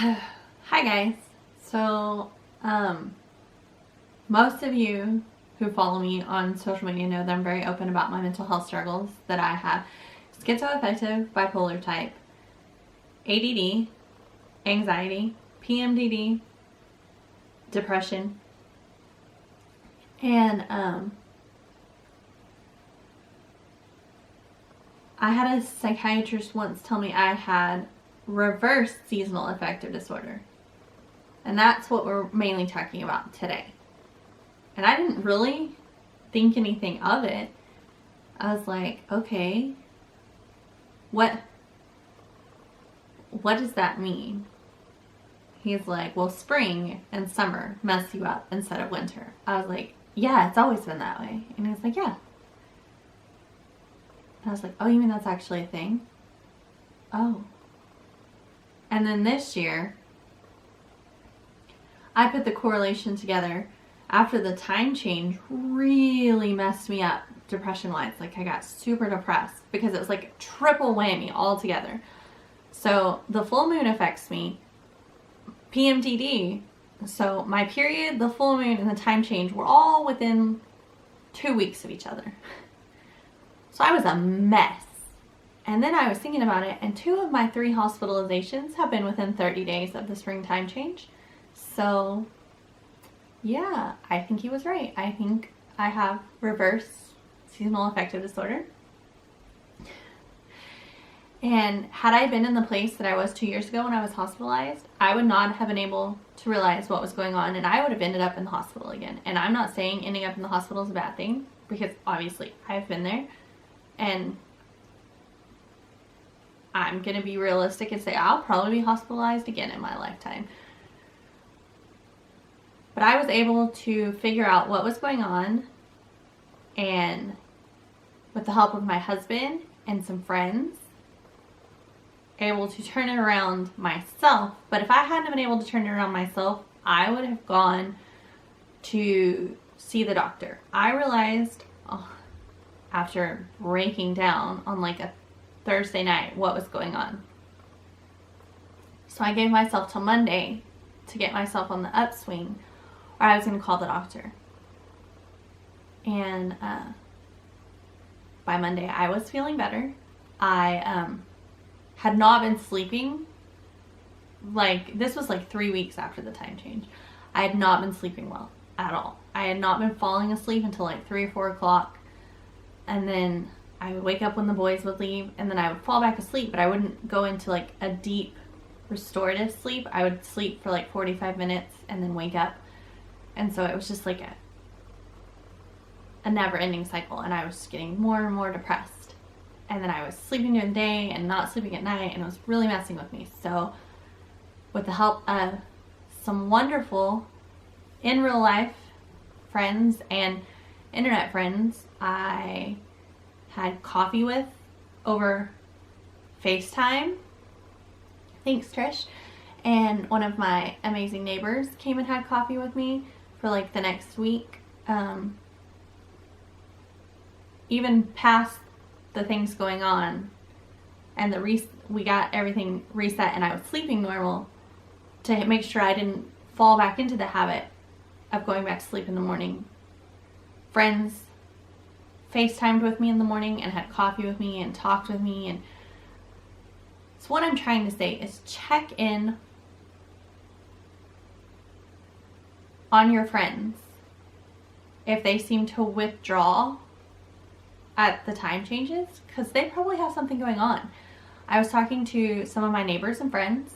Hi guys. So, most of you who follow me on social media know that I'm very open about my mental health struggles that I have. Schizoaffective bipolar type, ADD, anxiety, PMDD, depression, and I had a psychiatrist once tell me I had reverse seasonal affective disorder. And that's what we're mainly talking about today. And I didn't really think anything of it. I was like, okay, what does that mean? He's like, well, spring and summer mess you up instead of winter. I was like, yeah, it's always been that way. And he was like, yeah. And I was like, oh, you mean that's actually a thing? Oh. And then this year, I put the correlation together after the time change really messed me up depression-wise. Like, I got super depressed because it was like a triple whammy all together. So the full moon affects me. PMDD. So my period, the full moon, and the time change were all within 2 weeks of each other. So I was a mess. And then I was thinking about it, and 2 of my 3 hospitalizations have been within 30 days of the springtime change. So, yeah, I think he was right. I think I have reverse seasonal affective disorder. And had I been in the place that I was 2 years ago when I was hospitalized, I would not have been able to realize what was going on, and I would have ended up in the hospital again. And I'm not saying ending up in the hospital is a bad thing, because obviously I've been there. And I'm going to be realistic and say I'll probably be hospitalized again in my lifetime. But I was able to figure out what was going on, and with the help of my husband and some friends, able to turn it around myself. But if I hadn't been able to turn it around myself, I would have gone to see the doctor. I realized after breaking down on like a Thursday night what was going on. So I gave myself till Monday to get myself on the upswing, or I was going to call the doctor. And by Monday I was feeling better. I had not been sleeping. Like, this was like 3 weeks after the time change. I had not been sleeping well at all. I had not been falling asleep until like 3 or 4 o'clock. And then I would wake up when the boys would leave, and then I would fall back asleep, but I wouldn't go into like a deep restorative sleep. I would sleep for like 45 minutes and then wake up. And so it was just like a never-ending cycle, and I was just getting more and more depressed. And then I was sleeping during the day and not sleeping at night, and it was really messing with me. So with the help of some wonderful in real life friends and internet friends, I had coffee with over FaceTime. Thanks, Trish. And one of my amazing neighbors came and had coffee with me for like the next week. Even past the things going on, and we got everything reset, and I was sleeping normal to make sure I didn't fall back into the habit of going back to sleep in the morning. Friends FaceTimed with me in the morning and had coffee with me and talked with me. And so what I'm trying to say is check in on your friends if they seem to withdraw at the time changes, because they probably have something going on. I was talking to some of my neighbors and friends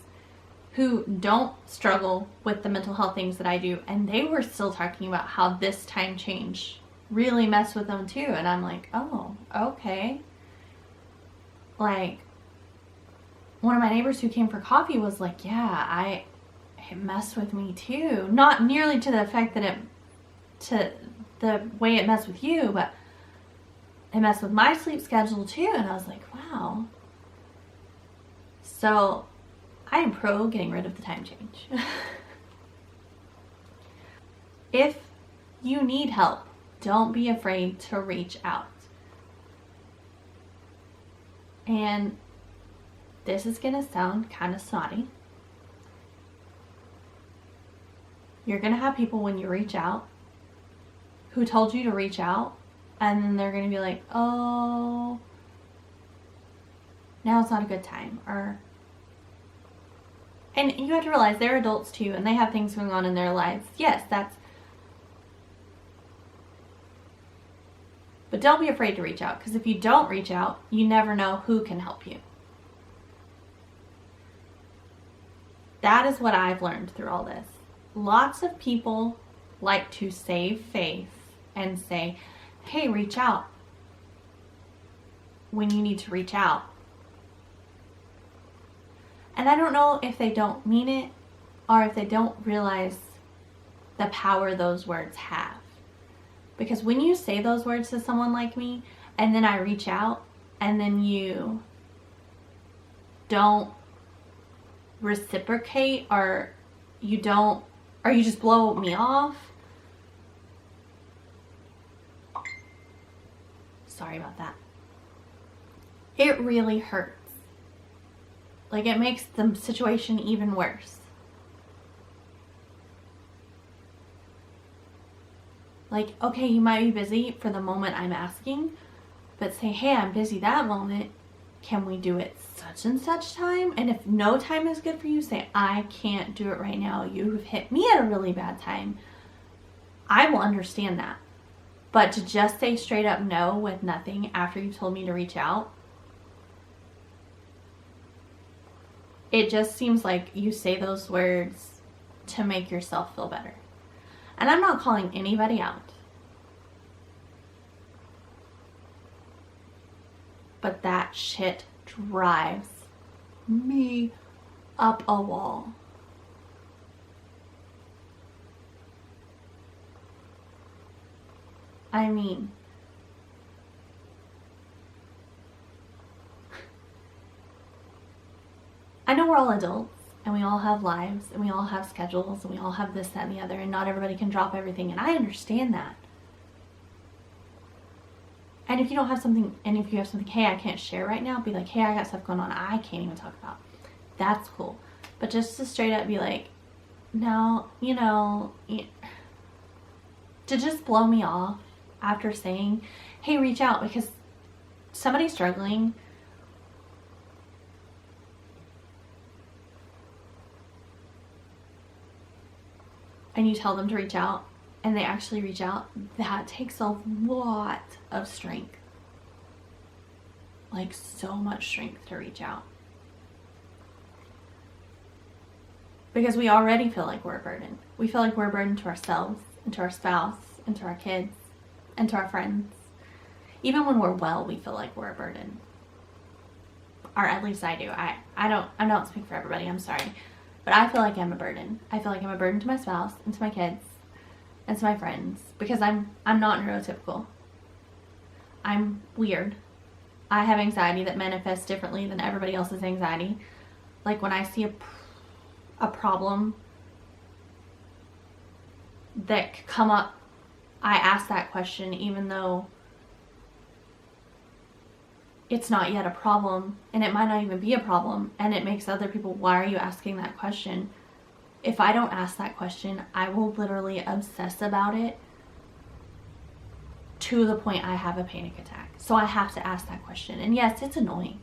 who don't struggle with the mental health things that I do, and they were still talking about how this time change really messed with them too. And I'm like, oh, okay. Like, one of my neighbors who came for coffee was like, yeah, it messed with me too. Not nearly to the effect that to the way it messed with you, but it messed with my sleep schedule too. And I was like, wow. So I am pro getting rid of the time change. If you need help, don't be afraid to reach out. And this is gonna sound kind of snotty, You're going to have people when you reach out who told you to reach out, and then they're going to be like, oh, now it's not a good time. And you have to realize they're adults too, and they have things going on in their lives. Yes, but don't be afraid to reach out, because if you don't reach out, you never know who can help you. That is what I've learned through all this. Lots of people like to save face and say, hey, reach out when you need to reach out. And I don't know if they don't mean it or if they don't realize the power those words have. Because when you say those words to someone like me, and then I reach out, and then you don't reciprocate, or you just blow me off. Sorry about that. It really hurts. Like, it makes the situation even worse. Like, okay, you might be busy for the moment I'm asking, but say, hey, I'm busy that moment. Can we do it such and such time? And if no time is good for you, say, I can't do it right now. You've hit me at a really bad time. I will understand that. But to just say straight up no with nothing after you've told me to reach out, it just seems like you say those words to make yourself feel better. And I'm not calling anybody out. But that shit drives me up a wall. I mean, I know we're all adults and we all have lives and we all have schedules and we all have this, that, and the other, and not everybody can drop everything, and I understand that. And if you don't have something, and if you have something, hey, I can't share right now, be like, hey, I got stuff going on I can't even talk about. That's cool. But just to straight up be like, no, to just blow me off after saying, hey, reach out, because somebody's struggling. And you tell them to reach out, and they actually reach out, that takes a lot of strength. Like, so much strength to reach out. Because we already feel like we're a burden. We feel like we're a burden to ourselves, and to our spouse, and to our kids, and to our friends. Even when we're well, we feel like we're a burden. Or at least I do. I don't speak for everybody, I'm sorry. But I feel like I'm a burden. I feel like I'm a burden to my spouse, and to my kids, and to my friends, because I'm not neurotypical. I'm weird. I have anxiety that manifests differently than everybody else's anxiety. Like, when I see a problem that could come up, I ask that question even though it's not yet a problem, and it might not even be a problem, and it makes other people, why are you asking that question? If I don't ask that question, I will literally obsess about it to the point I have a panic attack. So I have to ask that question. And yes, it's annoying.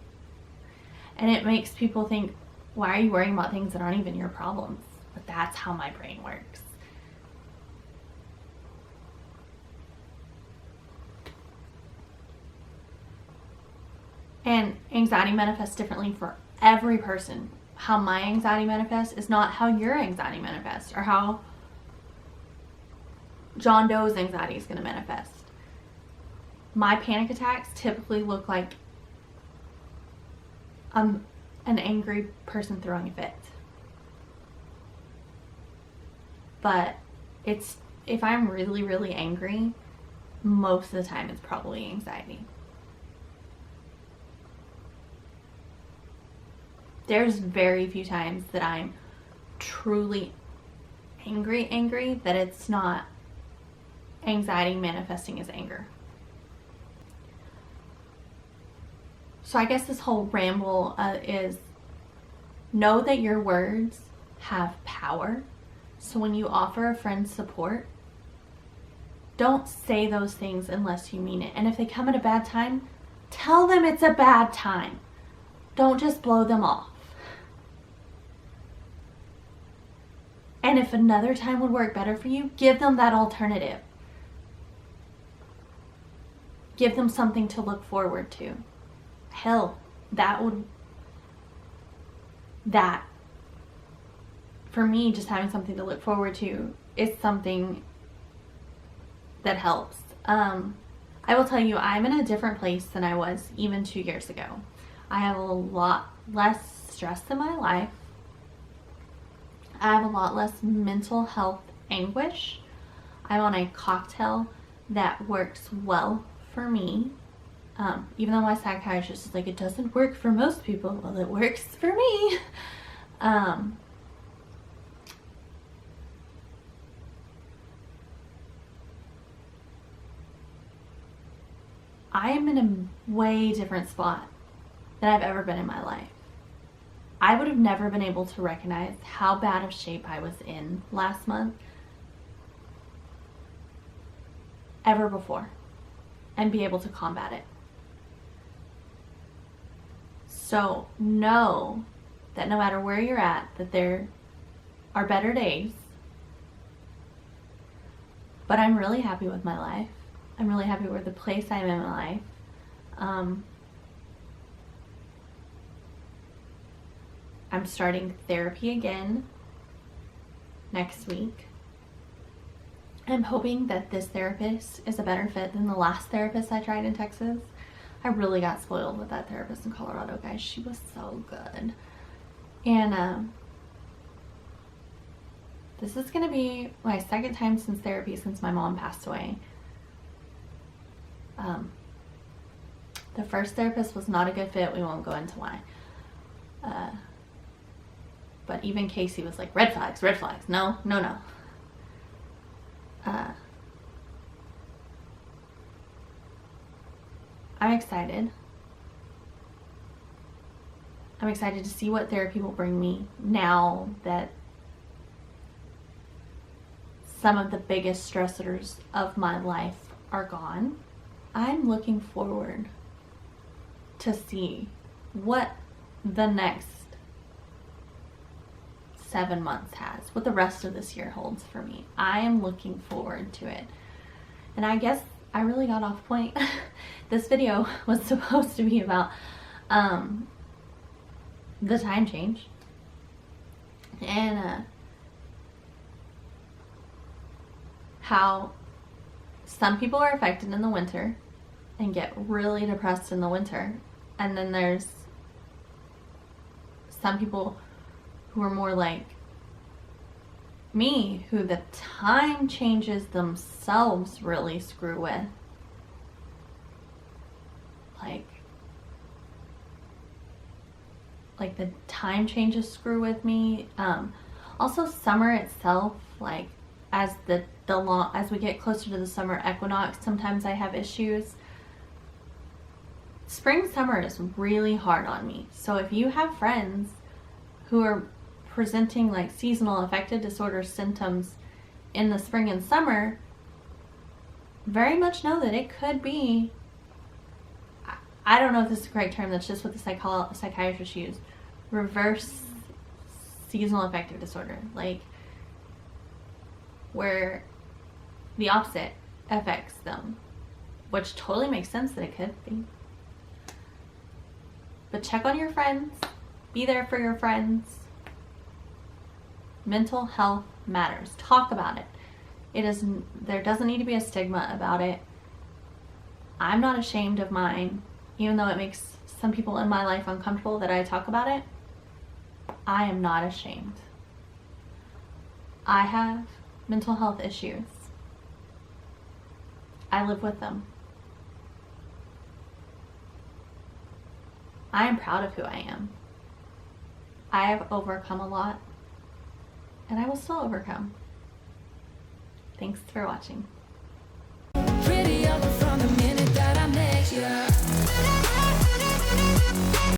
And it makes people think, why are you worrying about things that aren't even your problems? But that's how my brain works. And anxiety manifests differently for every person. How my anxiety manifests is not how your anxiety manifests, or how John Doe's anxiety is going to manifest. My panic attacks typically look like an angry person throwing a fit. But if I'm really, really angry, most of the time it's probably anxiety. There's very few times that I'm truly angry, that it's not anxiety manifesting as anger. So I guess this whole ramble is, know that your words have power. So when you offer a friend support, don't say those things unless you mean it. And if they come at a bad time, tell them it's a bad time. Don't just blow them off. And if another time would work better for you, give them that alternative. Give them something to look forward to. Hell, for me, just having something to look forward to is something that helps. I will tell you, I'm in a different place than I was even 2 years ago. I have a lot less stress in my life. I have a lot less mental health anguish. I'm on a cocktail that works well for me. Even though my psychiatrist is like, it doesn't work for most people. Well, it works for me. I am in a way different spot than I've ever been in my life. I would have never been able to recognize how bad of shape I was in last month ever before and be able to combat it. So know that no matter where you're at, that there are better days. But I'm really happy with my life. I'm really happy with the place I'm in my life. I'm starting therapy again next week. I'm hoping that this therapist is a better fit than the last therapist I tried in Texas. I really got spoiled with that therapist in Colorado, guys. She was so good. And this is going to be my second time since therapy since my mom passed away. The first therapist was not a good fit. We won't go into why. But even Casey was like, red flags, red flags. No, no, no. I'm excited. I'm excited to see what therapy will bring me now that some of the biggest stressors of my life are gone. I'm looking forward to see what the next 7 months has, what the rest of this year holds for me. I am looking forward to it. And I guess I really got off point. This video was supposed to be about the time change and how some people are affected in the winter and get really depressed in the winter, and then there's some people who are more like me, who the time changes themselves really screw with. Like the time changes screw with me. Also summer itself, like as we get closer to the summer equinox, sometimes I have issues. Spring, summer is really hard on me. So if you have friends who are presenting like seasonal affective disorder symptoms in the spring and summer, very much know that it could be, I don't know if this is the correct term, that's just what the psychiatrists use, reverse seasonal affective disorder, like where the opposite affects them, which totally makes sense that it could be. But check on your friends, be there for your friends. Mental health matters. Talk about it. There doesn't need to be a stigma about it. I'm not ashamed of mine, even though it makes some people in my life uncomfortable that I talk about it. I am not ashamed. I have mental health issues. I live with them. I am proud of who I am. I have overcome a lot, and I will still overcome. Thanks for watching. Pretty up from the minute that I met